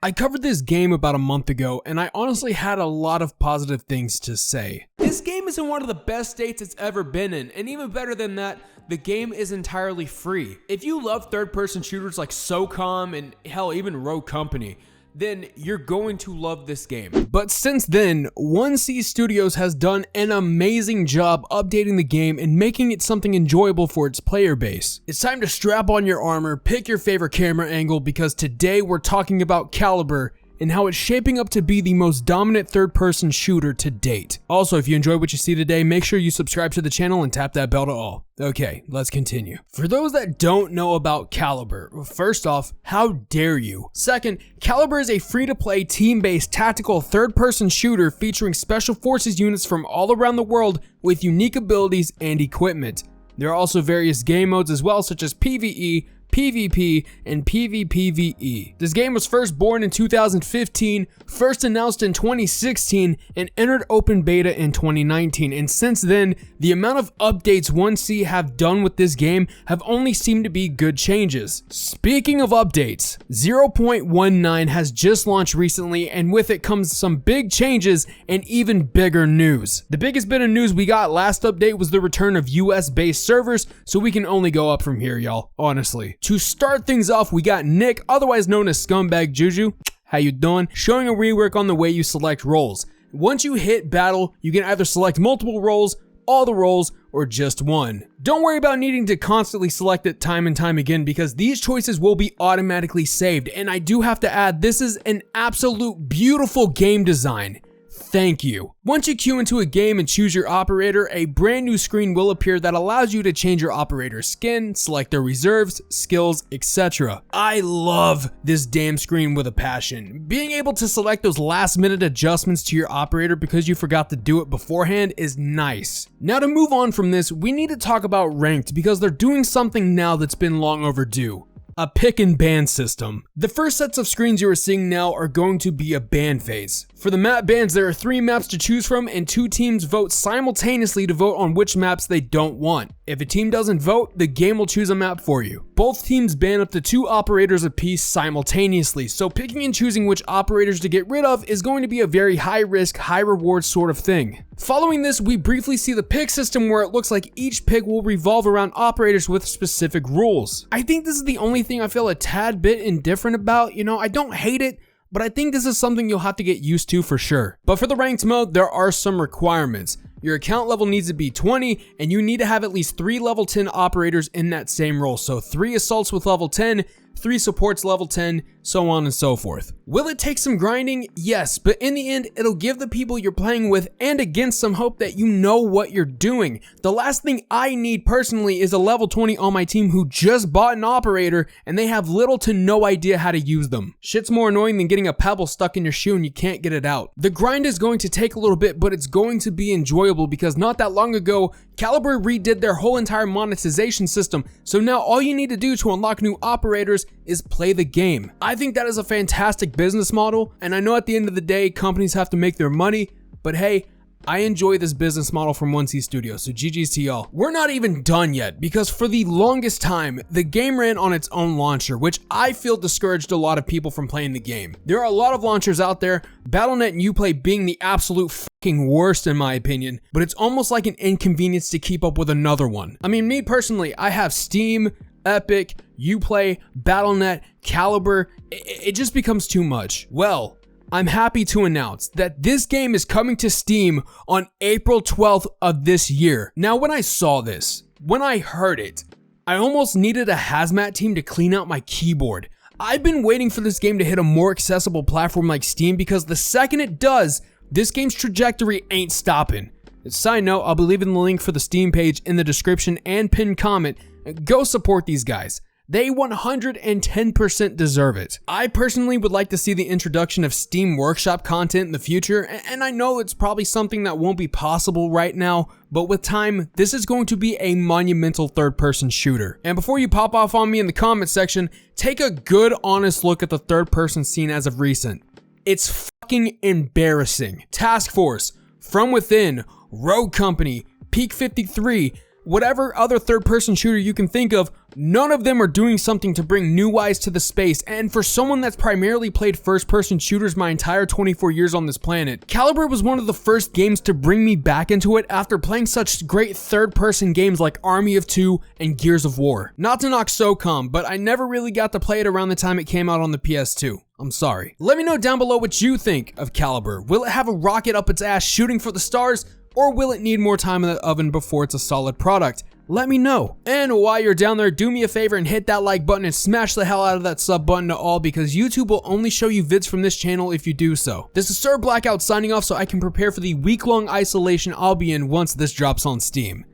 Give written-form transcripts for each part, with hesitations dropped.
I covered this game about a month ago, and I honestly had a lot of positive things to say. This game is in one of the best states it's ever been in, and even better than that, the game is entirely free. If you love third-person shooters like SOCOM and hell, even Rogue Company, then you're going to love this game. But since then, 1C Studios has done an amazing job updating the game and making it something enjoyable for its player base. It's time to strap on your armor, pick your favorite camera angle, because today we're talking about Caliber and how it's shaping up to be the most dominant third-person shooter to date. Also, if you enjoy what you see today, make sure you subscribe to the channel and tap that bell to all. Okay, let's continue. For those that don't know about Caliber, first off, how dare you? Second, Caliber is a free-to-play, team-based, tactical, third-person shooter featuring special forces units from all around the world with unique abilities and equipment. There are also various game modes as well, such as PvE, PvP, and PvPvE. This game was first born in 2015, first announced in 2016, and entered open beta in 2019, and since then, the amount of updates 1C have done with this game have only seemed to be good changes. Speaking of updates, 0.19 has just launched recently, and with it comes some big changes and even bigger news. The biggest bit of news we got last update was the return of US-based servers, so we can only go up from here, y'all, honestly. To start things off, we got Nick, otherwise known as Scumbag Juju, how you doing, showing a rework on the way you select roles. Once you hit battle, you can either select multiple roles, all the roles, or just one. Don't worry about needing to constantly select it time and time again, because these choices will be automatically saved, and I do have to add, this is an absolute beautiful game design. Thank you. Once you queue into a game and choose your operator, a brand new screen will appear that allows you to change your operator's skin, select their reserves, skills, etc. I love this damn screen with a passion. Being able to select those last minute adjustments to your operator because you forgot to do it beforehand is nice. Now to move on from this, we need to talk about ranked because they're doing something now that's been long overdue. A pick and ban system. The first sets of screens you are seeing now are going to be a ban phase. For the map bans, there are 3 maps to choose from, and 2 teams vote simultaneously to vote on which maps they don't want. If a team doesn't vote, the game will choose a map for you. Both teams ban up to 2 operators apiece simultaneously, so picking and choosing which operators to get rid of is going to be a very high risk, high reward sort of thing. Following this, we briefly see the pick system where it looks like each pick will revolve around operators with specific rules. I think this is the only thing I feel a tad bit indifferent about. You know, I don't hate it, but I think this is something you'll have to get used to for sure. But for the ranked mode, there are some requirements. Your account level needs to be 20, and you need to have at least 3 level 10 operators in that same role. So 3 assaults with level 10, 3 supports level 10, so on and so forth. Will it take some grinding? Yes, but in the end, it'll give the people you're playing with and against some hope that you know what you're doing. The last thing I need personally is a level 20 on my team who just bought an operator and they have little to no idea how to use them. Shit's more annoying than getting a pebble stuck in your shoe and you can't get it out. The grind is going to take a little bit, but it's going to be enjoyable because not that long ago, Caliber redid their whole entire monetization system, so now all you need to do to unlock new operators is play the game. I think that is a fantastic business model, and I know at the end of the day, companies have to make their money, but hey, I enjoy this business model from 1C Studios, so GG's to y'all. We're not even done yet, because for the longest time, the game ran on its own launcher, which I feel discouraged a lot of people from playing the game. There are a lot of launchers out there, Battle.net and Uplay being the absolute fucking worst in my opinion, but it's almost like an inconvenience to keep up with another one. I mean, me personally, I have Steam, Epic, Uplay, Battle.net, Caliber, it just becomes too much. Well, I'm happy to announce that this game is coming to Steam on April 12th of this year. Now, when I saw this, when I heard it, I almost needed a hazmat team to clean out my keyboard. I've been waiting for this game to hit a more accessible platform like Steam because the second it does, this game's trajectory ain't stopping. Side note, I'll be leaving the link for the Steam page in the description and pinned comment. Go support these guys. They 110% deserve it. I personally would like to see the introduction of Steam Workshop content in the future, and I know it's probably something that won't be possible right now, but with time, this is going to be a monumental third-person shooter. And before you pop off on me in the comment section, take a good, honest look at the third-person scene as of recent. It's fucking embarrassing. Task Force, From Within, Rogue Company, Peak 53, Whatever other third-person shooter you can think of, none of them are doing something to bring new eyes to the space, and for someone that's primarily played first-person shooters my entire 24 years on this planet, Caliber was one of the first games to bring me back into it after playing such great third-person games like Army of Two and Gears of War. Not to knock SOCOM, but I never really got to play it around the time it came out on the PS2. I'm sorry. Let me know down below what you think of Caliber. Will it have a rocket up its ass shooting for the stars, or will it need more time in the oven before it's a solid product? Let me know. And while you're down there, do me a favor and hit that like button and smash the hell out of that sub button to all, because YouTube will only show you vids from this channel if you do so. This is Sir Blackout signing off so I can prepare for the week-long isolation I'll be in once this drops on Steam.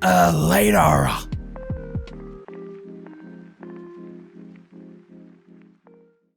Later.